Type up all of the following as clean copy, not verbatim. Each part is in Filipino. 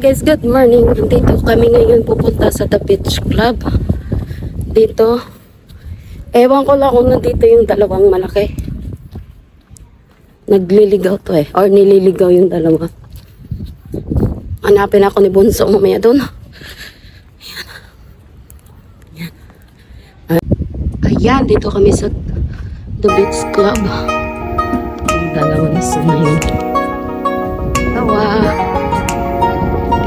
guys, good morning. Dito kami ngayon pupunta sa The Beach Club. Dito. Ewan ko lang kung nandito yung dalawang malaki. Nagliligaw to eh. Or nililigaw yung dalawa. Hanapin ako ni Bunso mamaya doon. Ayan, dito kami sa The Beach Club. Yung dalawa na sumayin. Tawa.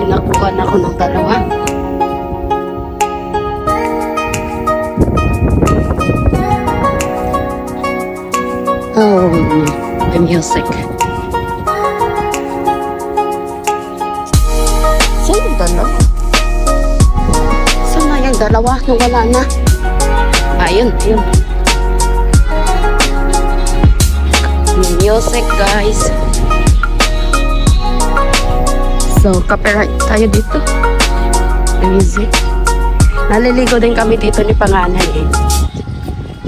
Pinakuhan ako ng dalawa. Oh, the music. Saan yung dalawa? Saan na yung dalawa? Nawala na. Ayun, ayun. Music, guys. So, copyright tayo dito. Music. Naliligo din kami dito ni panganay eh.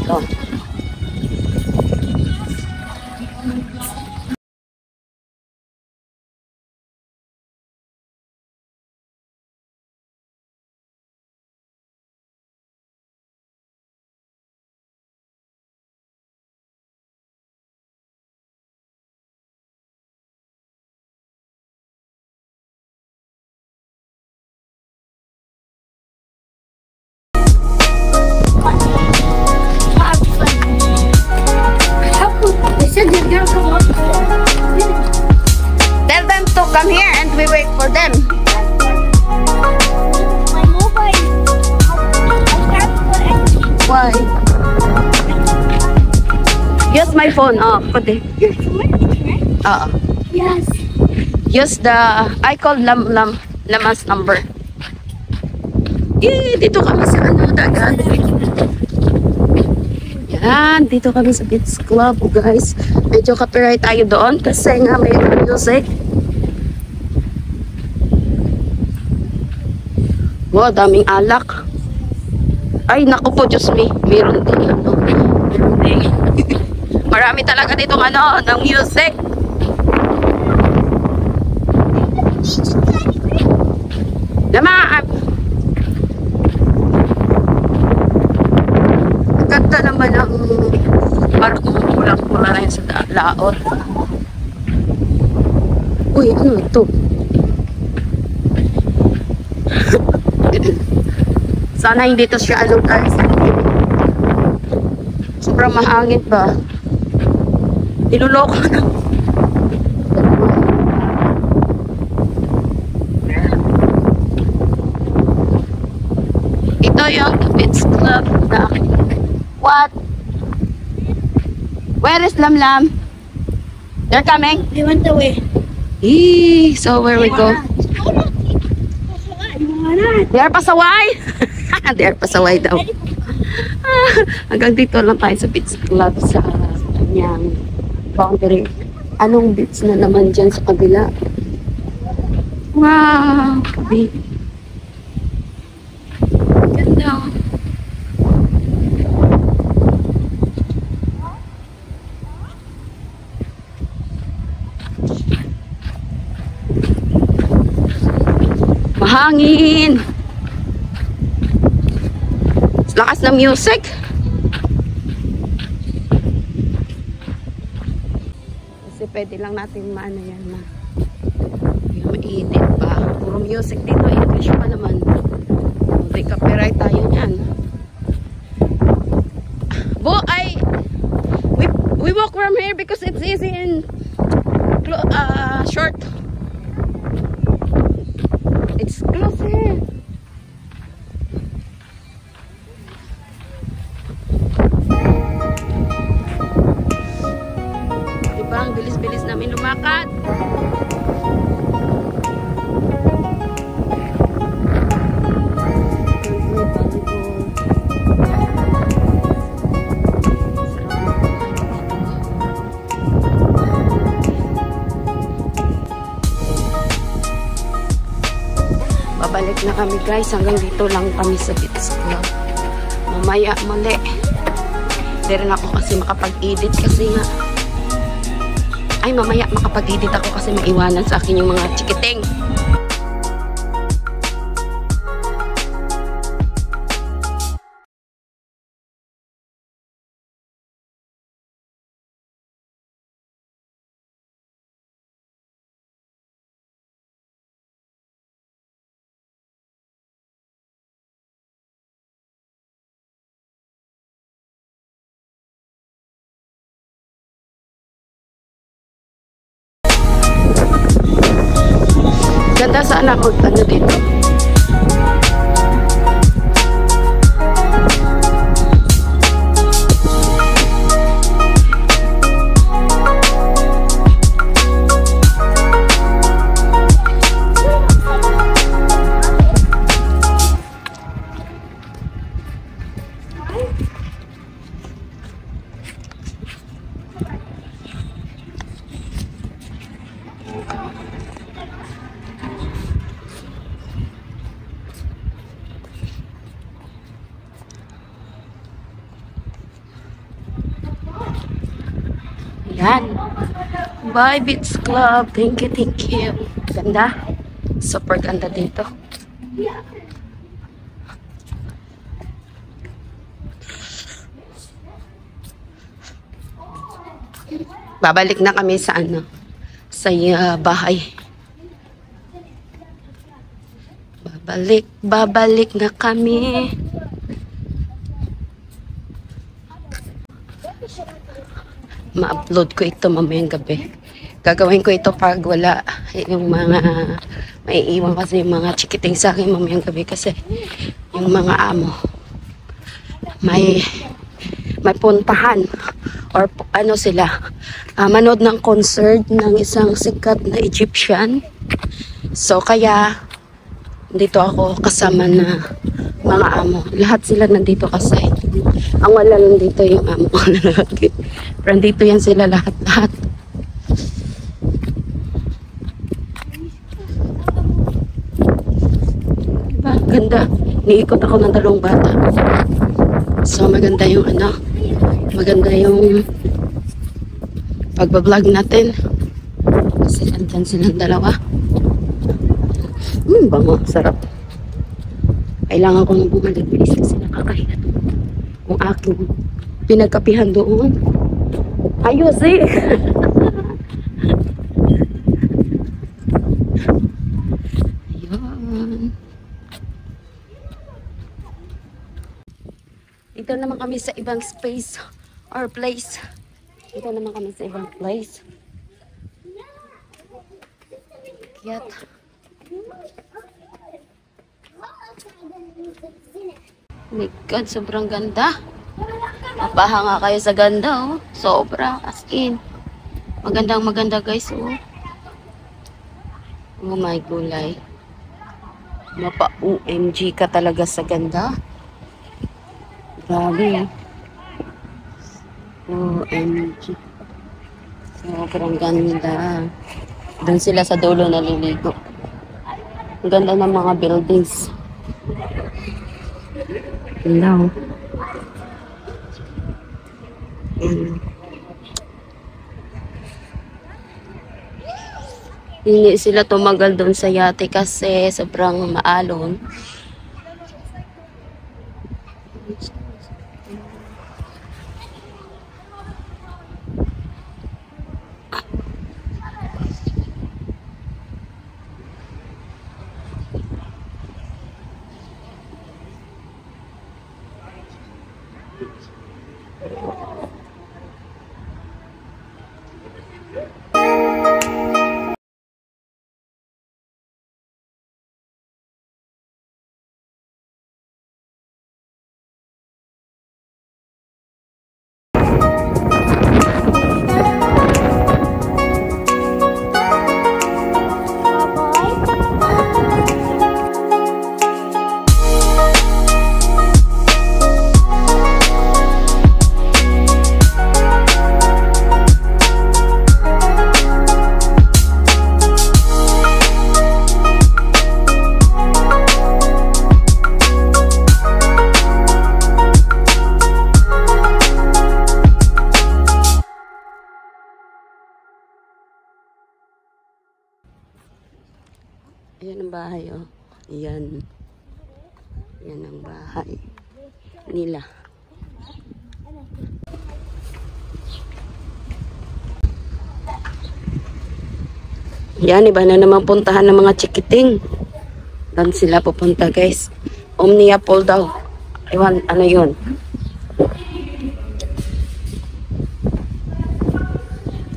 So. Tell them to come here and we wait for them. My mobile. I can't put anything. Why? Use my phone. Oh, put it. Your phone, right? Yes. Use the I call Lamas number. Dito kami sa dagat. Yan, dito kami sa Beach Club, guys. Medyo copyright tayo doon kasi nga may music. Wow, daming alak. Ay, naku po, Diyos me. Meron din ano. Meron din. Marami talaga ditong ano, ng music. Lama! Ganda naman ang parang kulang-kulang na yun sa laot. Uy, ano ito? Sana hindi ito siya ano guys. Sobrang mahangin ba? Niluloko na. Ito yung Beach Club na what? Where is Lam? They're coming? They went away. So where we go? They are pasaway? They are pasaway daw. Hanggang dito lang tayo sa Beach Club sa kanyang boundary. Anong beach na naman dyan sa kabila? Wow! Kabi. Ganda. Mahangin. Lakas ng music. Kasi pwede lang natin maano yan na mainit pa. Puro music dito. English pa naman. May copyright tayo yan. We walk from here because it's easy and short. It's close here. Diba ang bilis-bilis namin lumakad? Babalik na kami guys, hanggang dito lang kami sa Beach Club. Mamaya muli. Hindi rin ako kasi makapag-edit kasi nga ay mamaya makapag-edit ako kasi maiwanan sa akin yung mga chikiting. Maganda sana mag ano dito. Yan. Bye, Beach Club. Thank you, thank you. Ganda. Super ganda dito. Babalik na kami sa ano, sa bahay. Babalik na kami. Ma-upload ko ito mamayang gabi. Gagawin ko ito pag wala yung mga maiiwan kasi yung mga chikiting sa akin mamayang gabi kasi yung mga amo may puntahan or ano sila manood ng concert ng isang sikat na Egyptian. So kaya dito ako kasama na mga amo. Lahat sila nandito kasi. Ang wala lang dito yung amo ko na lalaki. Pero dito yan sila lahat-lahat. Diba? Ganda. Niikot ako ng 2 bata. So maganda yung ano. Maganda yung pagbablog natin. Kasi andyan silang 2. Bango. Sarap. Kailangan ko nang bumalik bilis kasi nakakahiya kung aking pinagkapihan doon. Ayos eh! Ayan. Dito naman kami sa ibang space or place. Dito naman kami sa ibang place. Kiyat. Oh my God, sobrang ganda. Mapahanga kayo sa ganda, oh. Sobra, as in. Magandang maganda, guys, oh. Oh my gulay. Mapa-OMG ka talaga sa ganda. Grabe, OMG. Sobrang ganda. Doon sila sa dulo naliligo. Ang ganda ng mga buildings. Hello. Hindi sila tumagal doon sa yate kasi sobrang maalon. Ayan ang bahay, oh. Ayan. Ayan ang bahay nila. Yan, iba na naman puntahan ng mga chikiting. Doon sila pupunta, guys. Omnia Pool daw. Ewan, ano yun?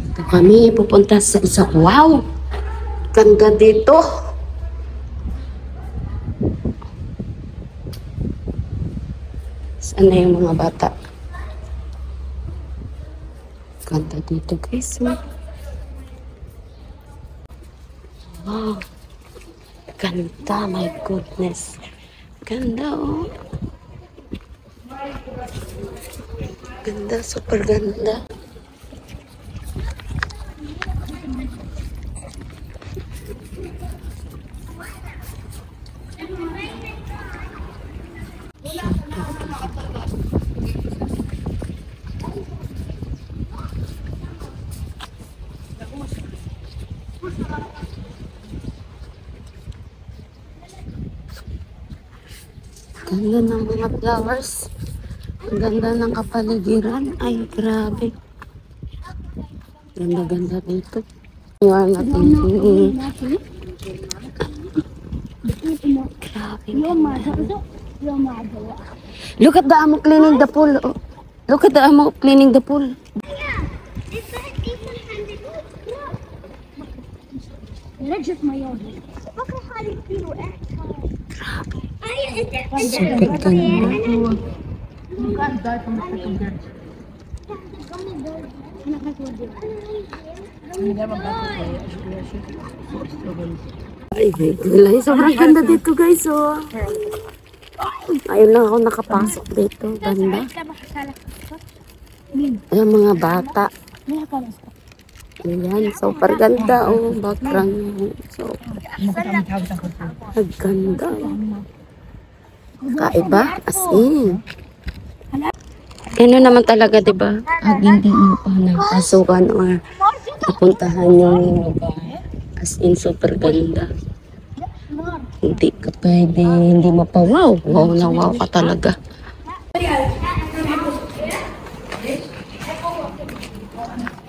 Ito kami pupunta sa isa. Wow! Ganda dito. Saan na yung mga bata? Ganda dito guys. Wow. Ganda, my goodness. Ganda oh. Ganda, super ganda. Ganda ng mga flowers. Ang ganda ng kapaligiran. Ay, grabe. Ganda-ganda dito. Iwan natin. Grabe. Look at the amo cleaning the pool. Oh. Look at the amo cleaning the pool. نجف مياه فكر حالي كثير وقعت Grabe. Ay, my God. Sobrang ganda dito guys. Oh. Ayun lang ako nakapasok dito. Ganda. Ayun mga bata. Ayan, super ganda. Oh, background. So, ganda. Kaiba? As in. Ano naman talaga, di ba? Pag hindi mo pa napasukan or napuntahan yung lugar. As in, super ganda. Hindi ka pwede, hindi mapawaw. Wow na wow ka talaga.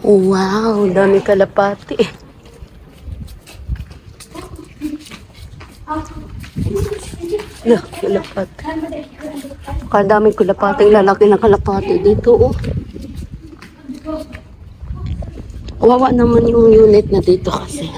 Oh, wow, dami kalapati. Nah, kalapati. Kadami kalapati, lalaki na kalapati dito, oh. Wawa naman yung unit na dito kasi.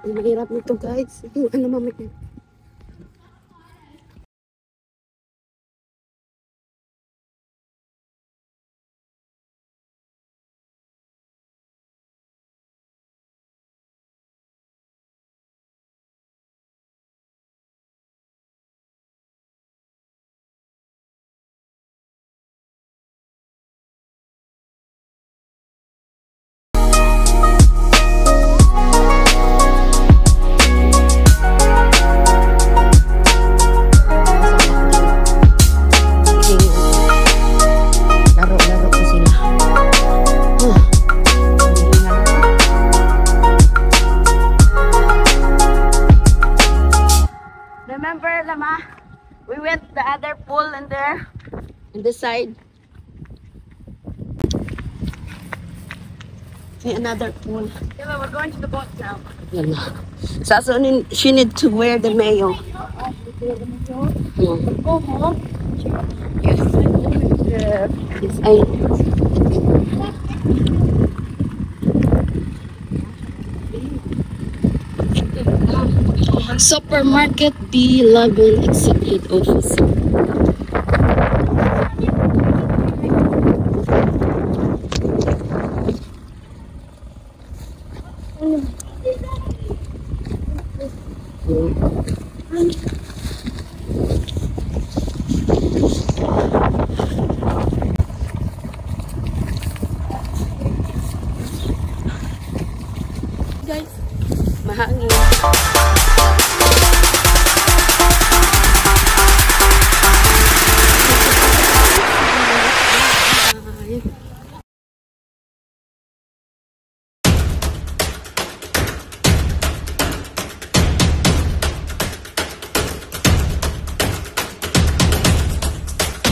Ang mahirap nito guys. Ano mamaya? Laro-laro ko sila. Remember, Lama? We went the other pool in there, in the side. See another pool. Yeah, we're going to the boat now. Yan na. So she need to wear the mayo. Go home. Yes. Yes, I. Supermarket B11 Executive Officer.